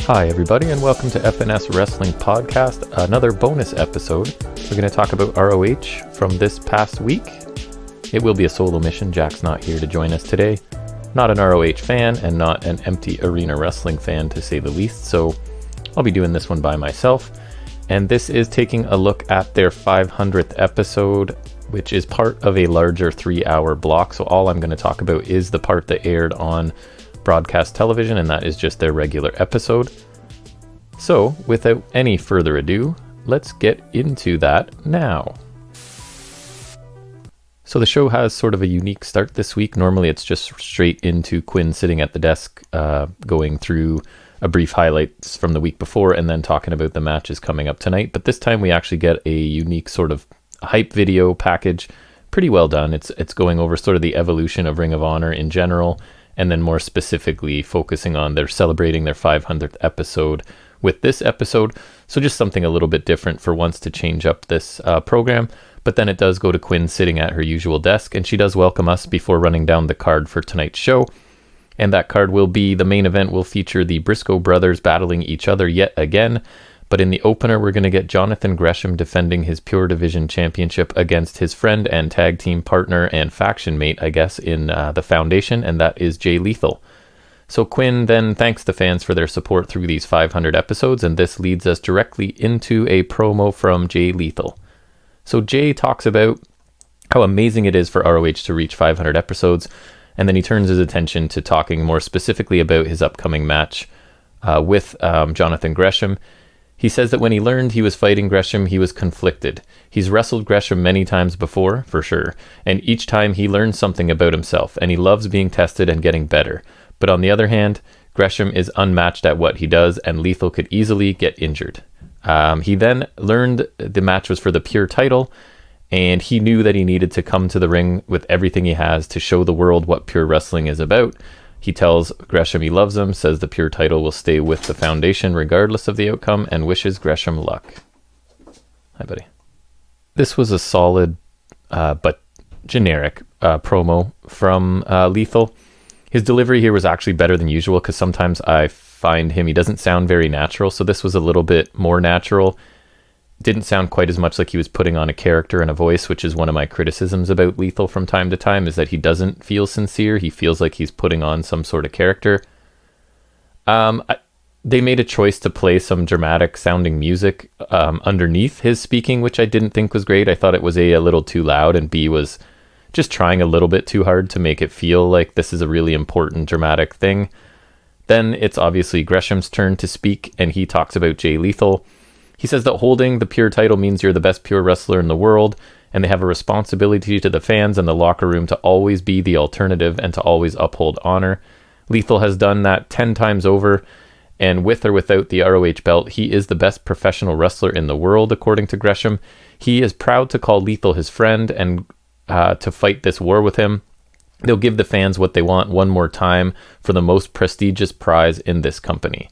Hi everybody and welcome to FNS Wrestling Podcast, another bonus episode. We're going to talk about ROH from this past week. It will be a solo mission. Jack's not here to join us today. Not an ROH fan and not an empty arena wrestling fan to say the least, so I'll be doing this one by myself. And this is taking a look at their 500th episode, which is part of a larger 3-hour block. So all I'm going to talk about is the part that aired on broadcast television, and that is just their regular episode. So without any further ado, let's get into that now. So the show has sort of a unique start this week. Normally it's just straight into Quinn sitting at the desk, going through a brief highlights from the week before and then talking about the matches coming up tonight. But this time we actually get a unique sort of hype video package. Pretty well done. It's going over sort of the evolution of Ring of Honor in general, and then more specifically focusing on they're celebrating their 500th episode with this episode. So just something a little bit different for once to change up this program. But then it does go to Quinn sitting at her usual desk, and she does welcome us before running down the card for tonight's show. And that card will be, the main event will feature the Briscoe brothers battling each other yet again. But in the opener, we're going to get Jonathan Gresham defending his Pure Division Championship against his friend and tag team partner and faction mate, I guess, in the Foundation, and that is Jay Lethal. So Quinn then thanks the fans for their support through these 500 episodes, and this leads us directly into a promo from Jay Lethal. So Jay talks about how amazing it is for ROH to reach 500 episodes, and then he turns his attention to talking more specifically about his upcoming match with Jonathan Gresham. He says that when he learned he was fighting Gresham, he was conflicted. He's wrestled Gresham many times before, for sure, and each time he learns something about himself, and he loves being tested and getting better. But on the other hand, Gresham is unmatched at what he does, and Lethal could easily get injured. He then learned the match was for the Pure title, and he knew that he needed to come to the ring with everything he has to show the world what Pure Wrestling is about. He tells Gresham he loves him, says the Pure title will stay with the Foundation regardless of the outcome, and wishes Gresham luck. Hi, buddy. This was a solid but generic promo from Lethal. His delivery here was actually better than usual, because sometimes I find he doesn't sound very natural, so this was a little bit more natural. Didn't sound quite as much like he was putting on a character and a voice, which is one of my criticisms about Lethal from time to time, is that he doesn't feel sincere. He feels like he's putting on some sort of character. They made a choice to play some dramatic sounding music underneath his speaking, which I didn't think was great. I thought it was a little too loud, and B was just trying a little bit too hard to make it feel like this is a really important dramatic thing. Then it's obviously Gresham's turn to speak, and he talks about Jay Lethal. He says that holding the Pure title means you're the best Pure wrestler in the world, and they have a responsibility to the fans and the locker room to always be the alternative and to always uphold honor. Lethal has done that 10 times over, and with or without the ROH belt, he is the best professional wrestler in the world, according to Gresham. He is proud to call Lethal his friend and to fight this war with him. They'll give the fans what they want one more time for the most prestigious prize in this company.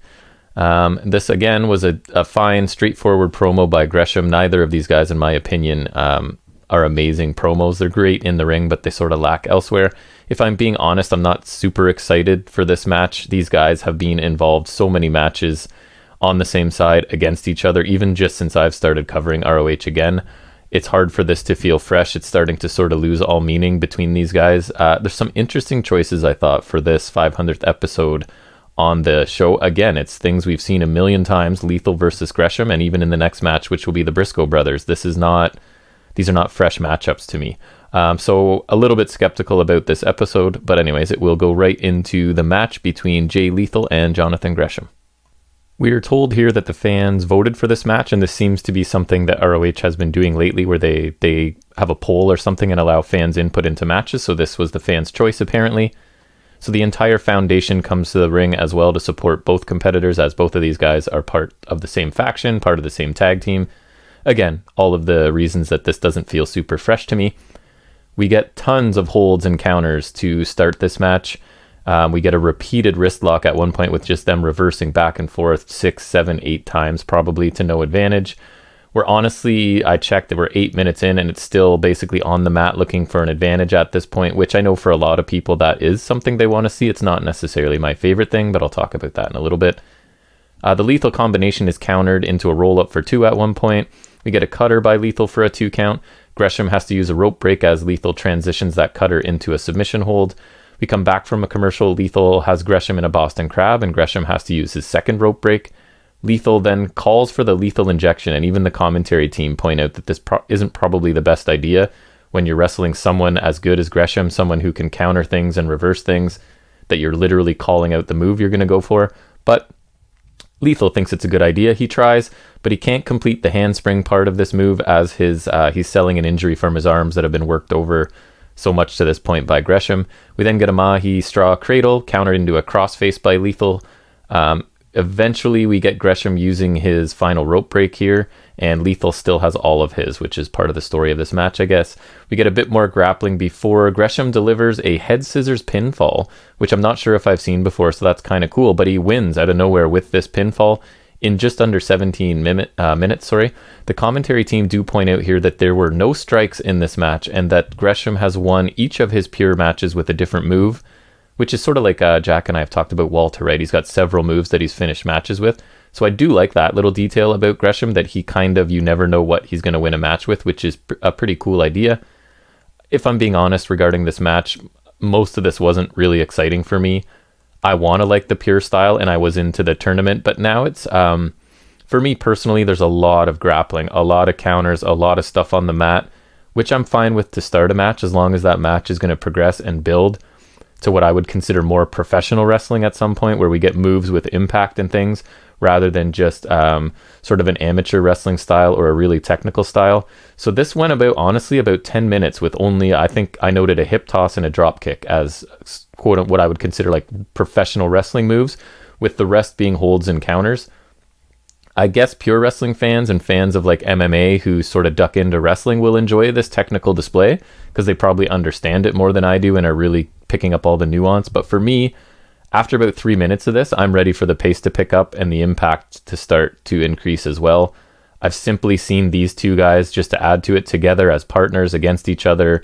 This again was a fine, straightforward promo by Gresham. Neither of these guys, in my opinion, are amazing promos. They're great in the ring, but they sort of lack elsewhere. If I'm being honest, I'm not super excited for this match. These guys have been involved so many matches on the same side against each other, even just since I've started covering ROH again. It's hard for this to feel fresh. It's starting to sort of lose all meaning between these guys. There's some interesting choices, I thought, for this 500th episode on the show. Again, it's things we've seen a million times, Lethal versus Gresham, and even in the next match, which will be the Briscoe brothers. These are not fresh matchups to me. So a little bit skeptical about this episode, but anyways, it will go right into the match between Jay Lethal and Jonathan Gresham. We are told here that the fans voted for this match, and this seems to be something that ROH has been doing lately, where they have a poll or something and allow fans input into matches. So this was the fans' choice, apparently. So the entire Foundation comes to the ring as well to support both competitors, as both of these guys are part of the same faction, part of the same tag team. Again, all of the reasons that this doesn't feel super fresh to me. We get tons of holds and counters to start this match. We get a repeated wrist lock at one point with just them reversing back and forth 6, 7, 8 times, probably to no advantage. We're honestly, I checked, that we're 8 minutes in and it's still basically on the mat looking for an advantage at this point, which I know for a lot of people that is something they want to see. It's not necessarily my favorite thing, but I'll talk about that in a little bit. The Lethal combination is countered into a roll-up for 2 at one point. We get a cutter by Lethal for a 2 count. Gresham has to use a rope break as Lethal transitions that cutter into a submission hold. We come back from a commercial. Lethal has Gresham in a Boston Crab, and Gresham has to use his second rope break. Lethal then calls for the lethal injection, and even the commentary team point out that this isn't probably the best idea when you're wrestling someone as good as Gresham, someone who can counter things and reverse things, that you're literally calling out the move you're going to go for. But Lethal thinks it's a good idea. He tries, but he can't complete the handspring part of this move as he's selling an injury from his arms that have been worked over so much to this point by Gresham. We then get a Mahi straw cradle countered into a crossface by Lethal. Eventually we get Gresham using his final rope break here, and Lethal still has all of his, which is part of the story of this match, I guess. We get a bit more grappling before Gresham delivers a head scissors pinfall, which I'm not sure if I've seen before, so that's kind of cool, but he wins out of nowhere with this pinfall in just under 17 minutes. The commentary team do point out here that there were no strikes in this match, and that Gresham has won each of his pure matches with a different move, which is sort of like Jack and I have talked about Walter, right? He's got several moves that he's finished matches with. So I do like that little detail about Gresham, that he kind of, you never know what he's going to win a match with, which is a pretty cool idea. If I'm being honest regarding this match, most of this wasn't really exciting for me. I want to like the pure style, and I was into the tournament, but now it's, for me personally, there's a lot of grappling, a lot of counters, a lot of stuff on the mat, which I'm fine with to start a match, as long as that match is going to progress and build to what I would consider more professional wrestling at some point, where we get moves with impact and things, rather than just sort of an amateur wrestling style or a really technical style. So this went honestly about 10 minutes with only, I think I noted, a hip toss and a drop kick as quote what I would consider like professional wrestling moves, with the rest being holds and counters. I guess pure wrestling fans and fans of like MMA who sort of duck into wrestling will enjoy this technical display, because they probably understand it more than I do and are really picking up all the nuance. But for me, after about 3 minutes of this, I'm ready for the pace to pick up and the impact to start to increase as well. I've simply seen these two guys, just to add to it, together as partners against each other,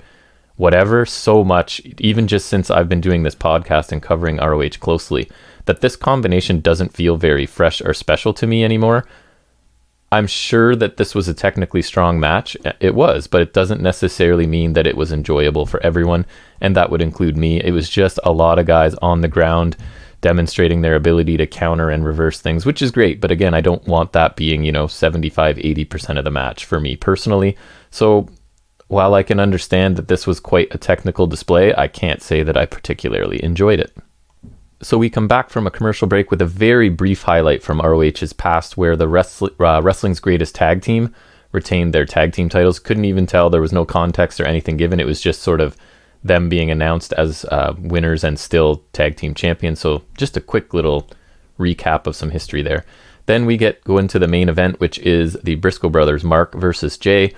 whatever, so much, even just since I've been doing this podcast and covering ROH closely, that this combination doesn't feel very fresh or special to me anymore. I'm sure that this was a technically strong match. It was, but it doesn't necessarily mean that it was enjoyable for everyone, and that would include me. It was just a lot of guys on the ground demonstrating their ability to counter and reverse things, which is great. But again, I don't want that being, 75-80% of the match for me personally. So while I can understand that this was quite a technical display, I can't say that I particularly enjoyed it. So we come back from a commercial break with a very brief highlight from ROH's past, where the Wrestling's Greatest Tag Team retained their tag team titles. Couldn't even tell. There was no context or anything given. It was just sort of them being announced as winners and still tag team champions. So just a quick little recap of some history there. Then we go into the main event, which is the Briscoe brothers, Mark versus Jay.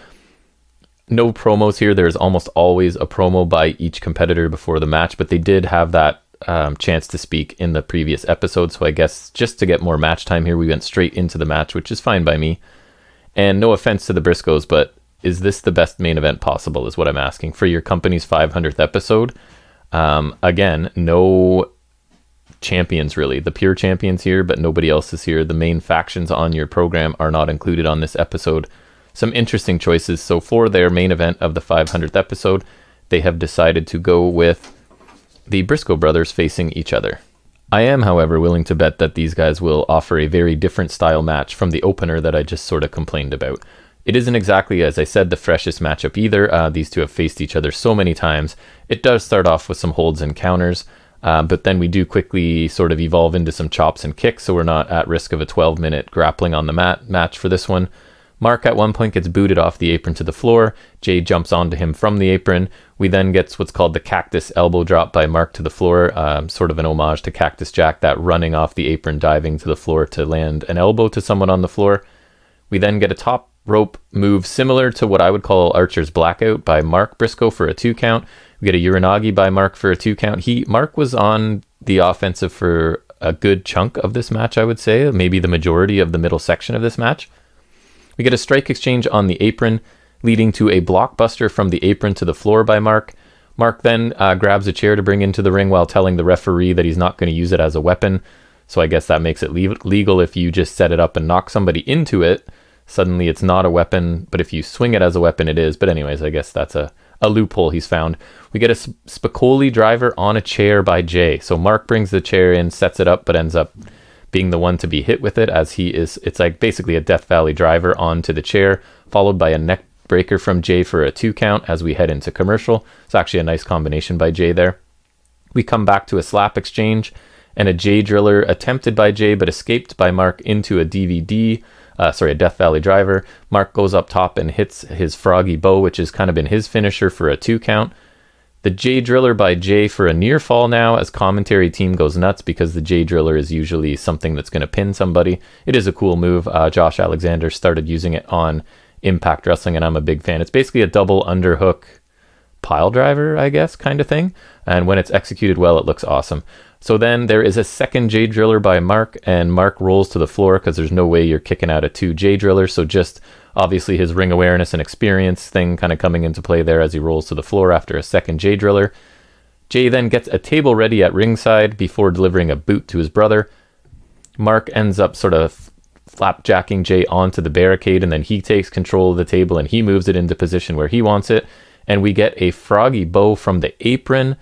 No promos here. There's almost always a promo by each competitor before the match, but they did have that chance to speak in the previous episode. So I guess just to get more match time here, we went straight into the match, which is fine by me. And no offense to the Briscoes, but is this the best main event possible, is what I'm asking for your company's 500th episode. Again, no champions really. The pure champions here, but nobody else is here. The main factions on your program are not included on this episode. Some interesting choices. So for their main event of the 500th episode, they have decided to go with the Briscoe brothers facing each other. I am, however, willing to bet that these guys will offer a very different style match from the opener that I just sort of complained about. It isn't exactly, as I said, the freshest matchup either. These two have faced each other so many times. It does start off with some holds and counters, but then we do quickly sort of evolve into some chops and kicks, so we're not at risk of a 12-minute grappling on the mat match for this one. Mark at one point gets booted off the apron to the floor. Jay jumps onto him from the apron. We then get what's called the cactus elbow drop by Mark to the floor, sort of an homage to Cactus Jack, that running off the apron, diving to the floor to land an elbow to someone on the floor. We then get a top rope move similar to what I would call Archer's Blackout by Mark Briscoe for a 2 count. We get a Uranagi by Mark for a 2 count. Mark was on the offensive for a good chunk of this match, I would say, maybe the majority of the middle section of this match. We get a strike exchange on the apron, leading to a blockbuster from the apron to the floor by Mark. Mark then grabs a chair to bring into the ring while telling the referee that he's not going to use it as a weapon. So I guess that makes it legal if you just set it up and knock somebody into it. Suddenly it's not a weapon, but if you swing it as a weapon, it is. But anyways, I guess that's a loophole he's found. We get a Spicoli driver on a chair by Jay. So Mark brings the chair in, sets it up, but ends up being the one to be hit with it, as he is. It's like basically a Death Valley driver onto the chair, followed by a neck breaker from Jay for a 2 count as we head into commercial. It's actually a nice combination by Jay there. We come back to a slap exchange and a Jay driller attempted by Jay but escaped by Mark into a a Death Valley driver. Mark goes up top and hits his froggy bow, which has kind of been his finisher, for a 2 count. The Jay driller by Jay for a near fall now, as commentary team goes nuts because the Jay driller is usually something that's going to pin somebody. It is a cool move. Josh Alexander started using it on Impact Wrestling, and I'm a big fan. It's basically a double underhook pile driver, I guess, kind of thing. And when it's executed well, it looks awesome. So then there is a second J driller by Mark, and Mark rolls to the floor because there's no way you're kicking out a 2 J driller. So just obviously his ring awareness and experience thing kind of coming into play there as he rolls to the floor after a second J driller. Jay then gets a table ready at ringside before delivering a boot to his brother. Mark ends up sort of flapjacking Jay onto the barricade, and then he takes control of the table and he moves it into position where he wants it. And we get a froggy bow from the apron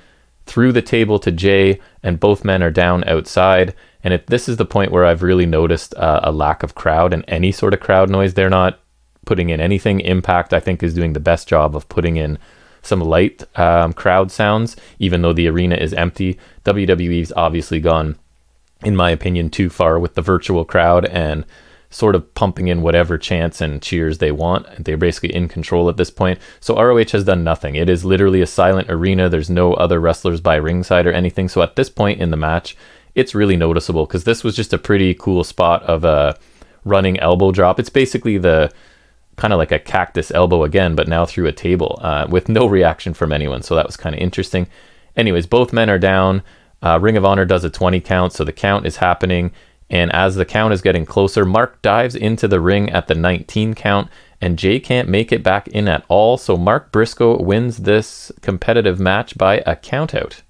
through the table to Jay, and both men are down outside. And this is the point where I've really noticed a lack of crowd and any sort of crowd noise. They're not putting in anything. Impact, I think, is doing the best job of putting in some light crowd sounds, even though the arena is empty. WWE's obviously gone, in my opinion, too far with the virtual crowd and sort of pumping in whatever chants and cheers they want. They're basically in control at this point. So ROH has done nothing. It is literally a silent arena. There's no other wrestlers by ringside or anything. So at this point in the match, it's really noticeable because this was just a pretty cool spot of a running elbow drop. It's basically the kind of like a cactus elbow again, but now through a table with no reaction from anyone. So that was kind of interesting. Anyways, both men are down. Ring of Honor does a 20 count. So the count is happening. And as the count is getting closer, Mark dives into the ring at the 19 count, and Jay can't make it back in at all. So Mark Briscoe wins this competitive match by a countout.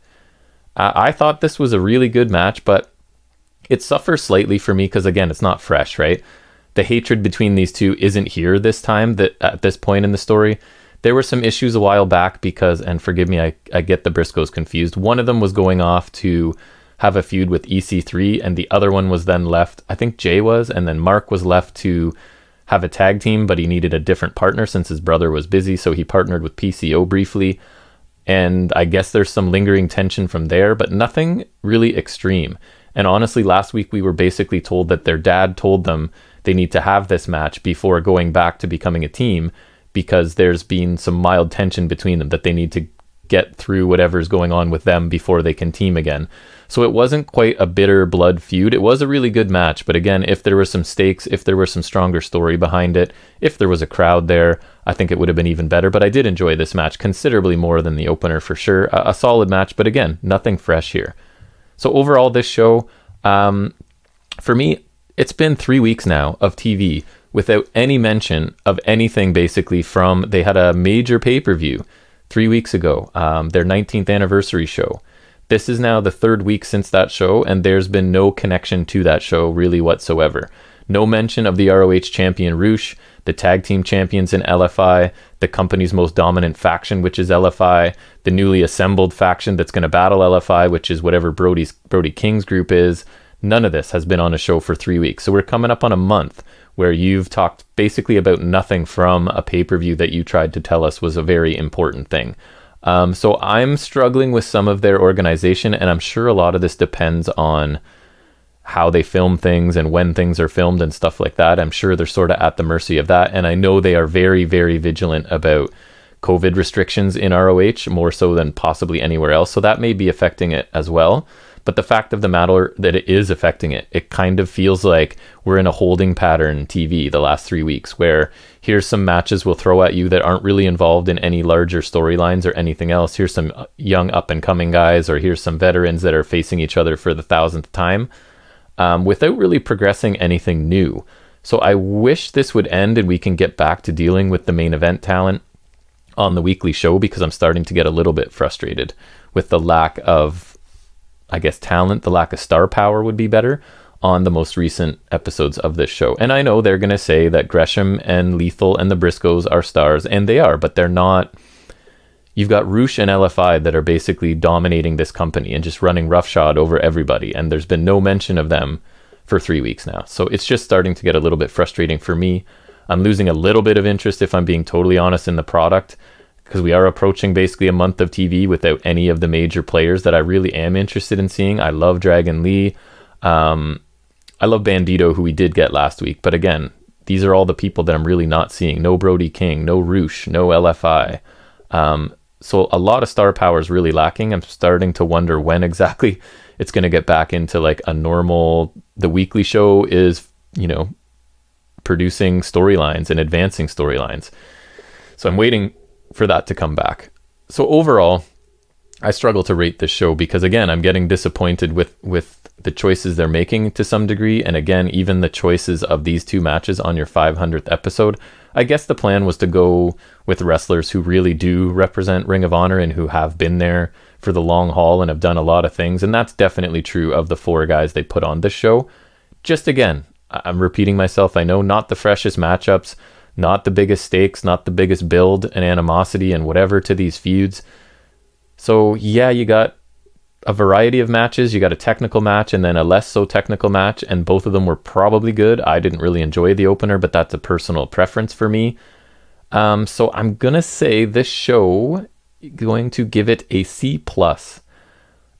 I thought this was a really good match, but it suffers slightly for me because, again, it's not fresh, right? The hatred between these two isn't here this time, that at this point in the story. There were some issues a while back because, and forgive me, I get the Briscoes confused. One of them was going off to have a feud with EC3, and the other one was then left, I think Jay was, and then Mark was left to have a tag team, but he needed a different partner since his brother was busy, so he partnered with PCO briefly. And I guess there's some lingering tension from there, but nothing really extreme. And honestly, last week we were basically told that their dad told them they need to have this match before going back to becoming a team, because there's been some mild tension between them, that they need to get through whatever's going on with them before they can team again. So it wasn't quite a bitter blood feud. It was a really good match, but again, if there were some stakes, if there was some stronger story behind it, if there was a crowd there, I think it would have been even better. But I did enjoy this match considerably more than the opener for sure. A solid match, but again, nothing fresh here. So overall, this show, for me, it's been 3 weeks now of TV without any mention of anything basically from, they had a major pay-per-view 3 weeks ago, their 19th anniversary show. This is now the 3rd week since that show, and there's been no connection to that show really whatsoever. No mention of the ROH champion ROH, the tag team champions in LFI, the company's most dominant faction, which is LFI, the newly assembled faction that's going to battle LFI, which is whatever Brody King's group is. None of this has been on a show for 3 weeks. So we're coming up on a month where you've talked basically about nothing from a pay-per-view that you tried to tell us was a very important thing. So I'm struggling with some of their organization, and I'm sure a lot of this depends on how they film things and when things are filmed and stuff like that. I'm sure they're sort of at the mercy of that, and I know they are very, very vigilant about COVID restrictions in ROH, more so than possibly anywhere else, so that may be affecting it as well. But the fact of the matter that it is affecting it, it kind of feels like we're in a holding pattern TV the last 3 weeks, where here's some matches we'll throw at you that aren't really involved in any larger storylines or anything else. Here's some young up-and-coming guys, or here's some veterans that are facing each other for the 1000th time, without really progressing anything new. So I wish this would end and we can get back to dealing with the main event talent on the weekly show, because I'm starting to get a little bit frustrated with the lack of I guess, talent, the lack of star power would be better on the most recent episodes of this show. And I know they're going to say that Gresham and Lethal and the Briscoes are stars, and they are, but they're not. You've got ROH and LFI that are basically dominating this company and just running roughshod over everybody, and there's been no mention of them for 3 weeks now. So it's just starting to get a little bit frustrating for me. I'm losing a little bit of interest, if I'm being totally honest, in the product, because we are approaching basically a month of TV without any of the major players that I really am interested in seeing. I love Dragon Lee. I love Bandito, who we did get last week. But again, these are all the people that I'm really not seeing. No Brody King, no ROH, no LFI. So a lot of star power is really lacking. I'm starting to wonder when exactly it's going to get back into like a normal, the weekly show is, you know, producing storylines and advancing storylines. So I'm waiting for that to come back. So overall, I struggle to rate this show because, again, I'm getting disappointed with the choices they're making to some degree. And again, even the choices of these two matches on your 500th episode. I guess the plan was to go with wrestlers who really do represent Ring of Honor and who have been there for the long haul and have done a lot of things. And that's definitely true of the 4 guys they put on this show. Just again, I'm repeating myself. I know, not the freshest matchups, not the biggest stakes, not the biggest build and animosity and whatever to these feuds. So yeah, you got a variety of matches. You got a technical match and then a less so technical match, and both of them were probably good. I didn't really enjoy the opener, but that's a personal preference for me. So I'm gonna say this show, going to give it a C+.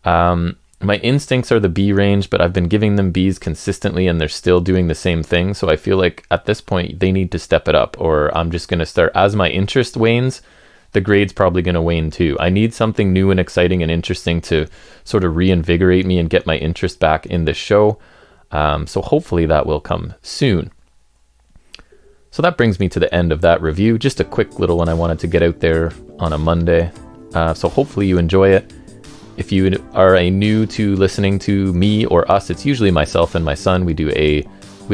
My instincts are the B range, but I've been giving them Bs consistently and they're still doing the same thing. So I feel like at this point they need to step it up, or I'm just gonna start, as my interest wanes, the grade's probably going to wane too. I need something new and exciting and interesting to sort of reinvigorate me and get my interest back in this show. So hopefully that will come soon. So that brings me to the end of that review. Just a quick little one I wanted to get out there on a Monday. So hopefully you enjoy it. If you are new to listening to me or us, it's usually myself and my son. We do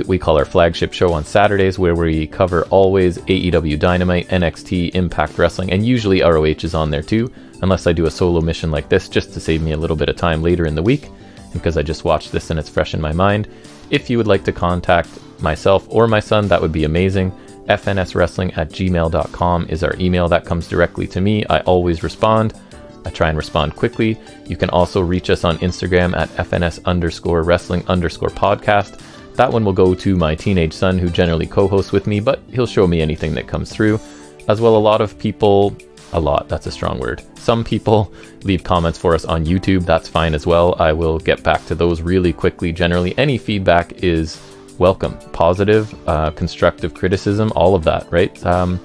we call our flagship show on Saturdays, where we cover always AEW Dynamite, NXT, Impact Wrestling, and usually ROH is on there too, unless I do a solo mission like this, just to save me a little bit of time later in the week, because I just watched this and it's fresh in my mind. If you would like to contact myself or my son, that would be amazing. fnswrestling@gmail.com is our email. That comes directly to me. I always respond. I try and respond quickly. You can also reach us on Instagram at FNS_wrestling_podcast. That one will go to my teenage son, who generally co-hosts with me, but he'll show me anything that comes through. As well, that's a strong word. Some people leave comments for us on YouTube. That's fine as well. I will get back to those really quickly. Generally, any feedback is welcome. Positive, constructive criticism, all of that, right? So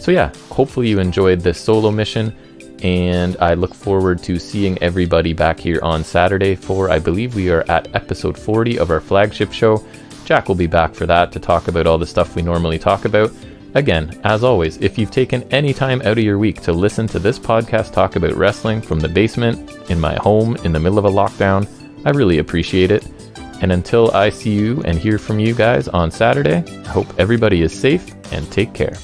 yeah, hopefully you enjoyed this solo mission, and I look forward to seeing everybody back here on Saturday for, I believe we are at episode 40 of our flagship show. Jack will be back for that to talk about all the stuff we normally talk about. Again, as always, if you've taken any time out of your week to listen to this podcast talk about wrestling from the basement, in my home, in the middle of a lockdown, I really appreciate it. And until I see you and hear from you guys on Saturday, I hope everybody is safe and take care.